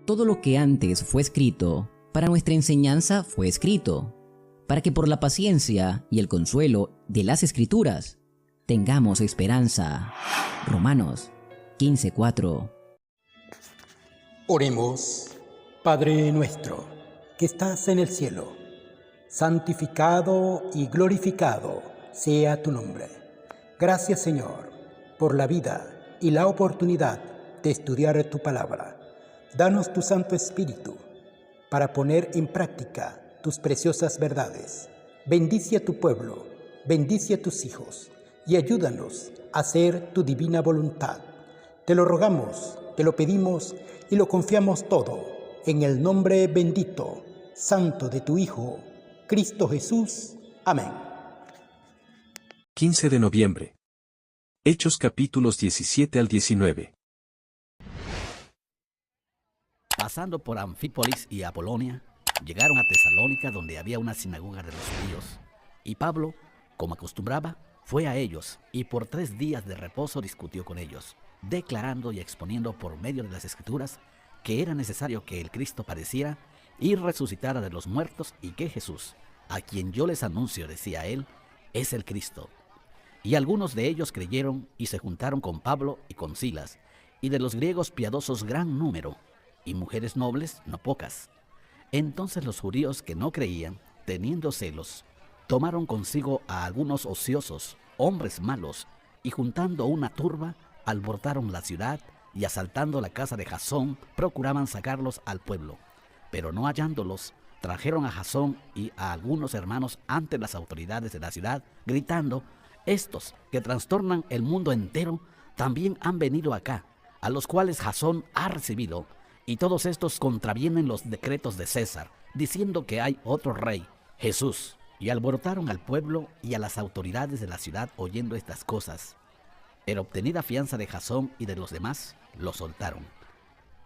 todo lo que antes fue escrito, para nuestra enseñanza fue escrito, para que por la paciencia y el consuelo de las Escrituras tengamos esperanza. Romanos 15:4. Oremos. Padre nuestro, que estás en el cielo, santificado y glorificado sea tu nombre. Gracias, Señor, por la vida y la oportunidad de estudiar tu palabra. Danos tu Santo Espíritu para poner en práctica tus preciosas verdades. Bendice a tu pueblo, bendice a tus hijos y ayúdanos a hacer tu divina voluntad. Te lo rogamos, te lo pedimos y lo confiamos todo en el nombre bendito, santo de tu Hijo, Cristo Jesús. Amén. 15 de noviembre. Hechos capítulos 17 al 19. Pasando por Anfípolis y Apolonia, llegaron a Tesalónica, donde había una sinagoga de los judíos. Y Pablo, como acostumbraba, fue a ellos y por 3 días de reposo discutió con ellos, declarando y exponiendo por medio de las Escrituras que era necesario que el Cristo padeciera y resucitara de los muertos, y que Jesús, a quien yo les anuncio, decía él, es el Cristo. Y algunos de ellos creyeron y se juntaron con Pablo y con Silas, y de los griegos piadosos gran número, y mujeres nobles no pocas. Entonces los judíos que no creían, teniendo celos, tomaron consigo a algunos ociosos, hombres malos, y juntando una turba, alborotaron la ciudad, y asaltando la casa de Jasón, procuraban sacarlos al pueblo. Pero no hallándolos, trajeron a Jasón y a algunos hermanos ante las autoridades de la ciudad, gritando: estos que trastornan el mundo entero también han venido acá, a los cuales Jasón ha recibido, y todos estos contravienen los decretos de César, diciendo que hay otro rey, Jesús. Y alborotaron al pueblo y a las autoridades de la ciudad oyendo estas cosas. Pero obtenida fianza de Jasón y de los demás, lo soltaron.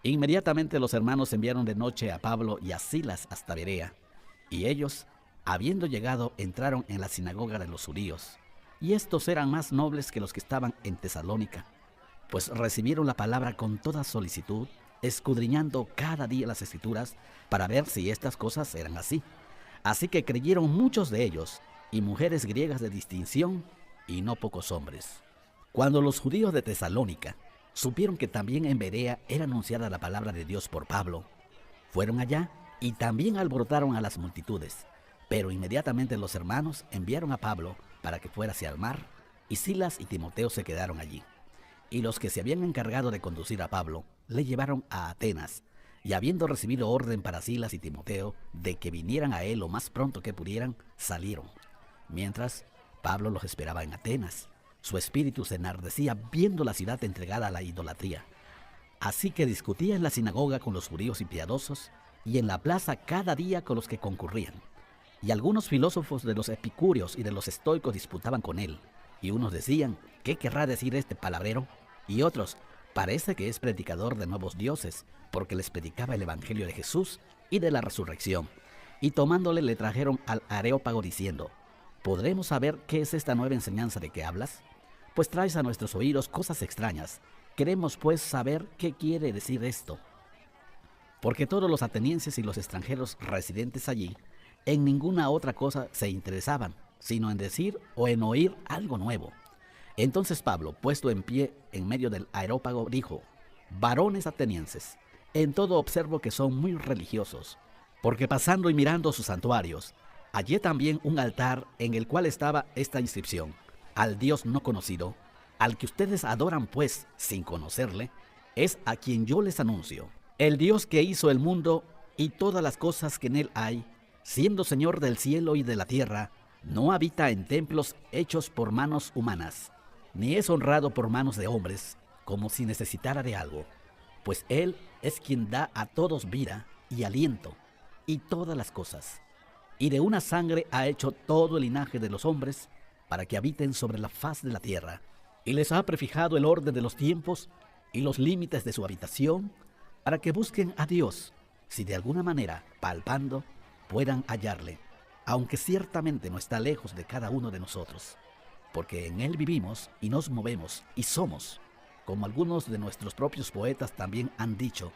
Inmediatamente los hermanos enviaron de noche a Pablo y a Silas hasta Berea, y ellos, habiendo llegado, entraron en la sinagoga de los judíos. Y estos eran más nobles que los que estaban en Tesalónica, pues recibieron la palabra con toda solicitud, escudriñando cada día las Escrituras para ver si estas cosas eran así. Así que creyeron muchos de ellos, y mujeres griegas de distinción, y no pocos hombres. Cuando los judíos de Tesalónica supieron que también en Berea era anunciada la palabra de Dios por Pablo, fueron allá y también alborotaron a las multitudes. Pero inmediatamente los hermanos enviaron a Pablo para que fuera hacia el mar, y Silas y Timoteo se quedaron allí. Y los que se habían encargado de conducir a Pablo le llevaron a Atenas, y habiendo recibido orden para Silas y Timoteo de que vinieran a él lo más pronto que pudieran, salieron. Mientras Pablo los esperaba en Atenas, su espíritu se enardecía viendo la ciudad entregada a la idolatría. Así que discutía en la sinagoga con los judíos impiadosos, y en la plaza cada día con los que concurrían. Y algunos filósofos de los epicúreos y de los estoicos disputaban con él, y unos decían: ¿qué querrá decir este palabrero? Y otros: parece que es predicador de nuevos dioses, porque les predicaba el evangelio de Jesús y de la resurrección. Y tomándole le trajeron al Areópago diciendo: ¿podremos saber qué es esta nueva enseñanza de que hablas? Pues traes a nuestros oídos cosas extrañas. Queremos pues saber qué quiere decir esto. Porque todos los atenienses y los extranjeros residentes allí en ninguna otra cosa se interesaban, sino en decir o en oír algo nuevo. Entonces Pablo, puesto en pie en medio del Areópago, dijo: varones atenienses, en todo observo que son muy religiosos, porque pasando y mirando sus santuarios, hallé también un altar en el cual estaba esta inscripción: al Dios no conocido, al que ustedes adoran pues sin conocerle, es a quien yo les anuncio. El Dios que hizo el mundo y todas las cosas que en él hay, siendo Señor del cielo y de la tierra, no habita en templos hechos por manos humanas, ni es honrado por manos de hombres, como si necesitara de algo, pues él es quien da a todos vida y aliento y todas las cosas. Y de una sangre ha hecho todo el linaje de los hombres para que habiten sobre la faz de la tierra, y les ha prefijado el orden de los tiempos y los límites de su habitación, para que busquen a Dios, si de alguna manera, palpando, puedan hallarle, aunque ciertamente no está lejos de cada uno de nosotros, porque en él vivimos y nos movemos y somos, como algunos de nuestros propios poetas también han dicho,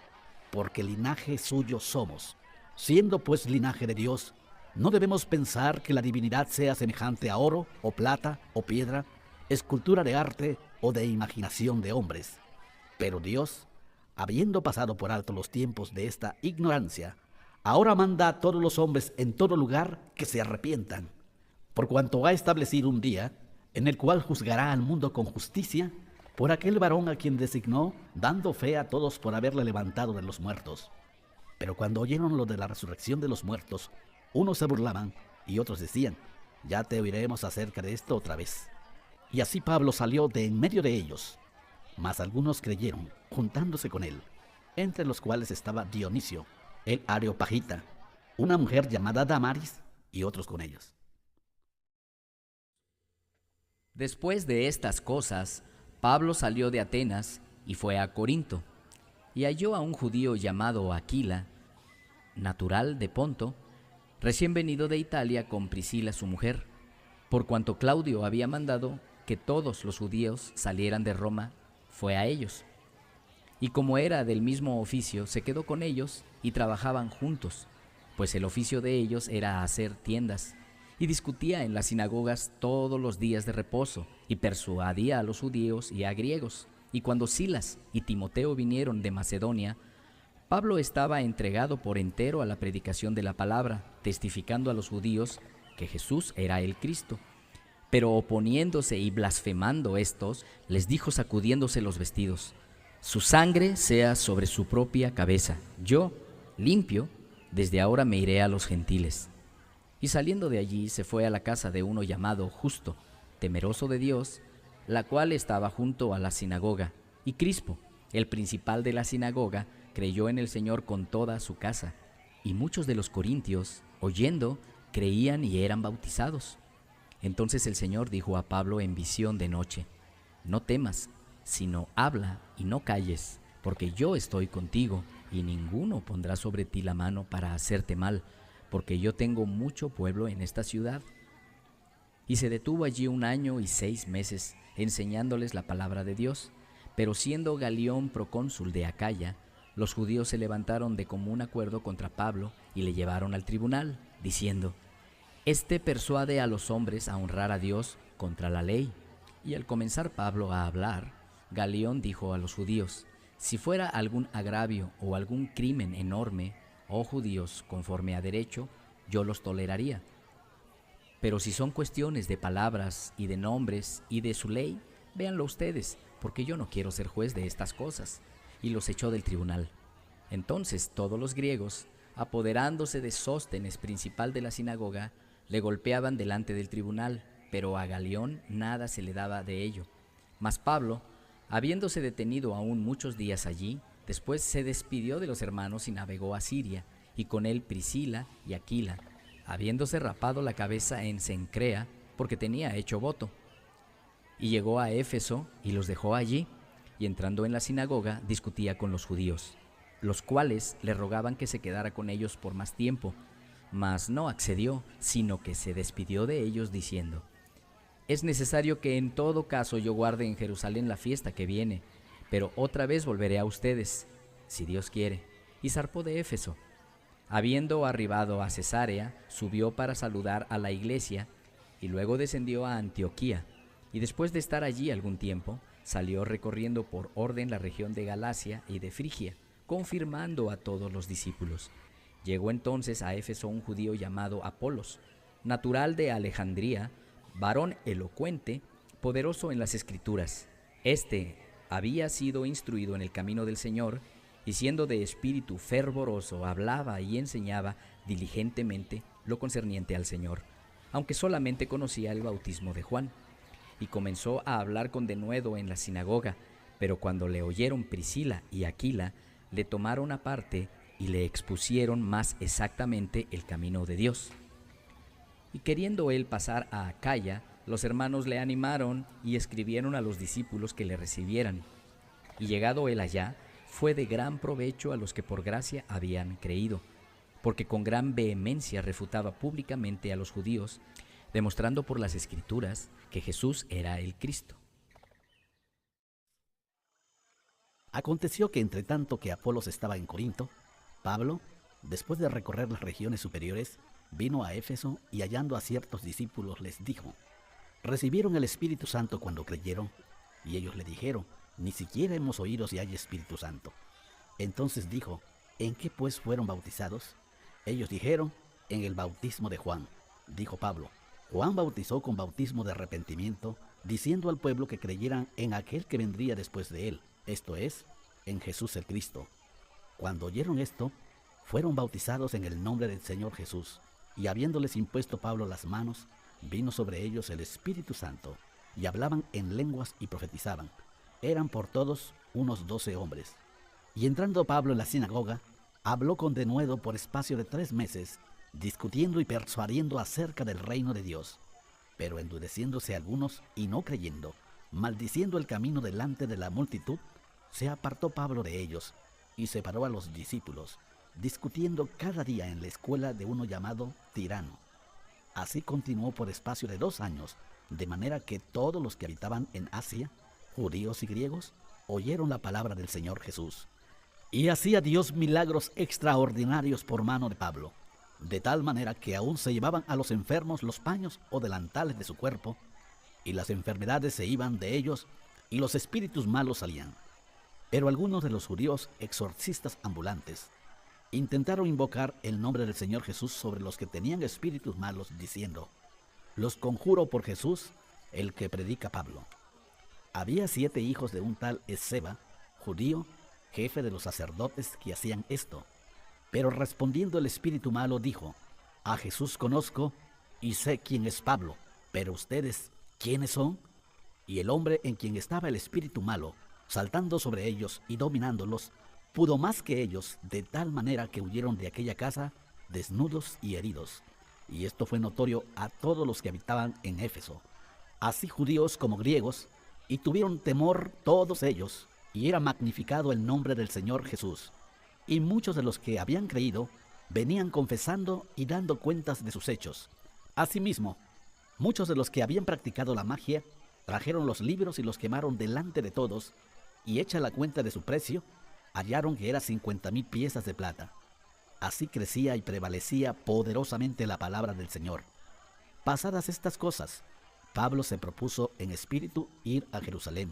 porque linaje suyo somos. Siendo pues linaje de Dios, no debemos pensar que la divinidad sea semejante a oro, o plata, o piedra, escultura de arte o de imaginación de hombres. Pero Dios, habiendo pasado por alto los tiempos de esta ignorancia, ahora manda a todos los hombres en todo lugar que se arrepientan, por cuanto ha establecido un día en el cual juzgará al mundo con justicia por aquel varón a quien designó, dando fe a todos por haberle levantado de los muertos. Pero cuando oyeron lo de la resurrección de los muertos, unos se burlaban y otros decían: ya te oiremos acerca de esto otra vez. Y así Pablo salió de en medio de ellos, mas algunos creyeron, juntándose con él, entre los cuales estaba Dionisio, el Areopagita, una mujer llamada Damaris, y otros con ellos. Después de estas cosas, Pablo salió de Atenas y fue a Corinto, y halló a un judío llamado Aquila, natural de Ponto, recién venido de Italia con Priscila su mujer, por cuanto Claudio había mandado que todos los judíos salieran de Roma, fue a ellos. Y como era del mismo oficio, se quedó con ellos y trabajaban juntos, pues el oficio de ellos era hacer tiendas, y discutía en las sinagogas todos los días de reposo, y persuadía a los judíos y a griegos. Y cuando Silas y Timoteo vinieron de Macedonia, Pablo estaba entregado por entero a la predicación de la palabra, testificando a los judíos que Jesús era el Cristo. Pero oponiéndose y blasfemando estos, les dijo sacudiéndose los vestidos: su sangre sea sobre su propia cabeza. Yo, limpio, desde ahora me iré a los gentiles. Y saliendo de allí se fue a la casa de uno llamado Justo, temeroso de Dios, la cual estaba junto a la sinagoga. Y Crispo, el principal de la sinagoga, creyó en el Señor con toda su casa. Y muchos de los corintios, oyendo, creían y eran bautizados. Entonces el Señor dijo a Pablo en visión de noche: no temas, sino habla y no calles, porque yo estoy contigo, y ninguno pondrá sobre ti la mano para hacerte mal, porque yo tengo mucho pueblo en esta ciudad. Y se detuvo allí 1 año y 6 meses, enseñándoles la palabra de Dios. Pero siendo Galión procónsul de Acaya, los judíos se levantaron de común acuerdo contra Pablo y le llevaron al tribunal, diciendo: este persuade a los hombres a honrar a Dios contra la ley. Y al comenzar Pablo a hablar, Galión dijo a los judíos: si fuera algún agravio o algún crimen enorme, oh judíos, conforme a derecho, yo los toleraría. Pero si son cuestiones de palabras y de nombres y de su ley, véanlo ustedes, porque yo no quiero ser juez de estas cosas. Y los echó del tribunal. Entonces todos los griegos, apoderándose de Sóstenes, principal de la sinagoga, le golpeaban delante del tribunal, pero a Galión nada se le daba de ello. Mas Pablo, habiéndose detenido aún muchos días allí, después se despidió de los hermanos y navegó a Siria, y con él Priscila y Aquila, habiéndose rapado la cabeza en Cencrea, porque tenía hecho voto. Y llegó a Éfeso y los dejó allí, y entrando en la sinagoga discutía con los judíos, los cuales le rogaban que se quedara con ellos por más tiempo, mas no accedió, sino que se despidió de ellos diciendo: es necesario que en todo caso yo guarde en Jerusalén la fiesta que viene, pero otra vez volveré a ustedes, si Dios quiere. Y zarpó de Éfeso. Habiendo arribado a Cesarea, subió para saludar a la iglesia, y luego descendió a Antioquía, y después de estar allí algún tiempo, salió recorriendo por orden la región de Galacia y de Frigia, confirmando a todos los discípulos. Llegó entonces a Éfeso un judío llamado Apolos, natural de Alejandría, varón elocuente, poderoso en las Escrituras. Este había sido instruido en el camino del Señor, y siendo de espíritu fervoroso, hablaba y enseñaba diligentemente lo concerniente al Señor, aunque solamente conocía el bautismo de Juan. Y comenzó a hablar con denuedo en la sinagoga, pero cuando le oyeron Priscila y Aquila, le tomaron aparte y le expusieron más exactamente el camino de Dios. Y queriendo él pasar a Acaya, los hermanos le animaron y escribieron a los discípulos que le recibieran. Y llegado él allá, fue de gran provecho a los que por gracia habían creído, porque con gran vehemencia refutaba públicamente a los judíos, demostrando por las Escrituras que Jesús era el Cristo. Aconteció que entre tanto que Apolos estaba en Corinto, Pablo, después de recorrer las regiones superiores, vino a Éfeso y hallando a ciertos discípulos les dijo: ¿recibieron el Espíritu Santo cuando creyeron? Y ellos le dijeron: ni siquiera hemos oído si hay Espíritu Santo. Entonces dijo: ¿en qué pues fueron bautizados? Ellos dijeron: en el bautismo de Juan. Dijo Pablo: Juan bautizó con bautismo de arrepentimiento, diciendo al pueblo que creyeran en aquel que vendría después de él, esto es, en Jesús el Cristo. Cuando oyeron esto, fueron bautizados en el nombre del Señor Jesús, y habiéndoles impuesto Pablo las manos, vino sobre ellos el Espíritu Santo, y hablaban en lenguas y profetizaban. Eran por todos unos 12 hombres. Y entrando Pablo en la sinagoga, habló con denuedo por espacio de 3 meses, discutiendo y persuadiendo acerca del reino de Dios. Pero endureciéndose algunos y no creyendo, maldiciendo el camino delante de la multitud, se apartó Pablo de ellos y separó a los discípulos, discutiendo cada día en la escuela de uno llamado Tirano. Así continuó por espacio de 2 años, de manera que todos los que habitaban en Asia, judíos y griegos, oyeron la palabra del Señor Jesús. Y hacía Dios milagros extraordinarios por mano de Pablo, de tal manera que aún se llevaban a los enfermos los paños o delantales de su cuerpo, y las enfermedades se iban de ellos, y los espíritus malos salían. Pero algunos de los judíos exorcistas ambulantes intentaron invocar el nombre del Señor Jesús sobre los que tenían espíritus malos, diciendo: los conjuro por Jesús, el que predica Pablo. Había 7 hijos de un tal Esceva, judío, jefe de los sacerdotes, que hacían esto. Pero respondiendo el espíritu malo dijo: a Jesús conozco y sé quién es Pablo, pero ustedes, ¿quiénes son? Y el hombre en quien estaba el espíritu malo, saltando sobre ellos y dominándolos, pudo más que ellos, de tal manera que huyeron de aquella casa desnudos y heridos. Y esto fue notorio a todos los que habitaban en Éfeso, así judíos como griegos, y tuvieron temor todos ellos, y era magnificado el nombre del Señor Jesús. Y muchos de los que habían creído venían confesando y dando cuentas de sus hechos. Asimismo, muchos de los que habían practicado la magia trajeron los libros y los quemaron delante de todos, y hecha la cuenta de su precio, hallaron que era 50,000 piezas de plata. Así crecía y prevalecía poderosamente la palabra del Señor. Pasadas estas cosas, Pablo se propuso en espíritu ir a Jerusalén,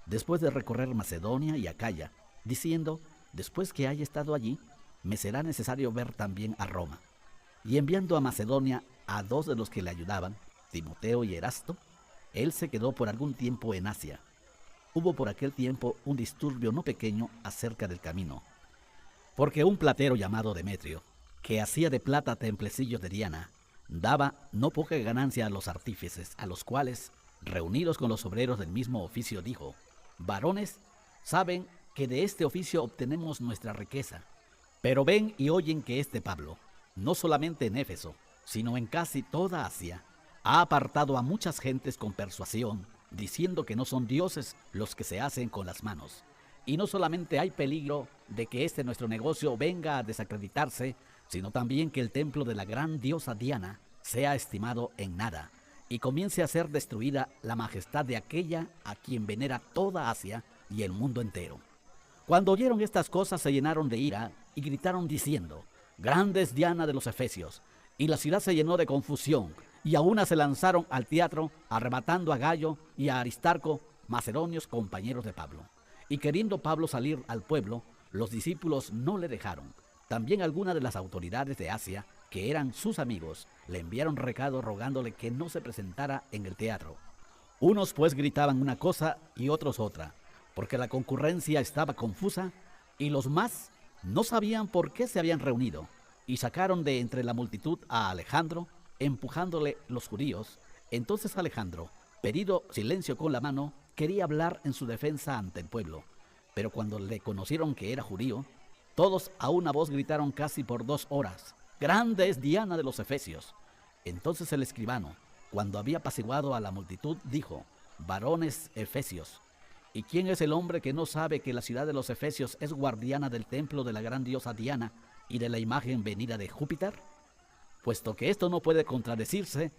después de recorrer Macedonia y Acaya, diciendo: después que haya estado allí, me será necesario ver también a Roma. Y enviando a Macedonia a 2 de los que le ayudaban, Timoteo y Erasto, él se quedó por algún tiempo en Asia. Hubo por aquel tiempo un disturbio no pequeño acerca del camino, porque un platero llamado Demetrio, que hacía de plata templecillos de Diana, daba no poca ganancia a los artífices, a los cuales, reunidos con los obreros del mismo oficio, dijo: varones, saben que de este oficio obtenemos nuestra riqueza. Pero ven y oyen que este Pablo, no solamente en Éfeso, sino en casi toda Asia, ha apartado a muchas gentes con persuasión, diciendo que no son dioses los que se hacen con las manos. Y no solamente hay peligro de que este nuestro negocio venga a desacreditarse, sino también que el templo de la gran diosa Diana sea estimado en nada, y comience a ser destruida la majestad de aquella a quien venera toda Asia y el mundo entero. Cuando oyeron estas cosas se llenaron de ira y gritaron diciendo: grande es Diana de los Efesios. Y la ciudad se llenó de confusión, y a una se lanzaron al teatro, arrebatando a Gayo y a Aristarco, macedonios compañeros de Pablo. Y queriendo Pablo salir al pueblo, los discípulos no le dejaron. También algunas de las autoridades de Asia, que eran sus amigos, le enviaron recado rogándole que no se presentara en el teatro. Unos pues gritaban una cosa y otros otra, porque la concurrencia estaba confusa, y los más no sabían por qué se habían reunido, y sacaron de entre la multitud a Alejandro, empujándole los judíos. Entonces Alejandro, pedido silencio con la mano, quería hablar en su defensa ante el pueblo. Pero cuando le conocieron que era judío, todos a una voz gritaron casi por 2 horas: grande es Diana de los Efesios. Entonces el escribano, cuando había apaciguado a la multitud, dijo: varones efesios, ¿y quién es el hombre que no sabe que la ciudad de los Efesios es guardiana del templo de la gran diosa Diana y de la imagen venida de Júpiter? Puesto que esto no puede contradecirse,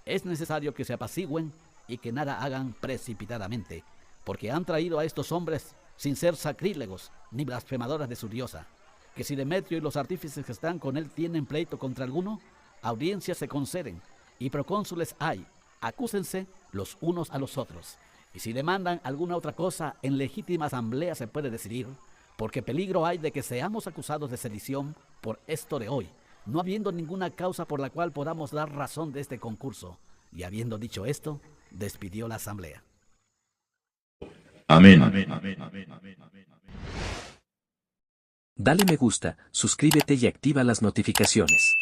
es necesario que se apacigüen y que nada hagan precipitadamente, porque han traído a estos hombres sin ser sacrílegos ni blasfemadores de su diosa. Que si Demetrio y los artífices que están con él tienen pleito contra alguno, audiencias se conceden y procónsules hay, acúsense los unos a los otros. Y si demandan alguna otra cosa, en legítima asamblea se puede decidir, porque peligro hay de que seamos acusados de sedición por esto de hoy, no habiendo ninguna causa por la cual podamos dar razón de este concurso. Y habiendo dicho esto, despidió la asamblea. Amén. Dale me gusta, suscríbete y activa las notificaciones.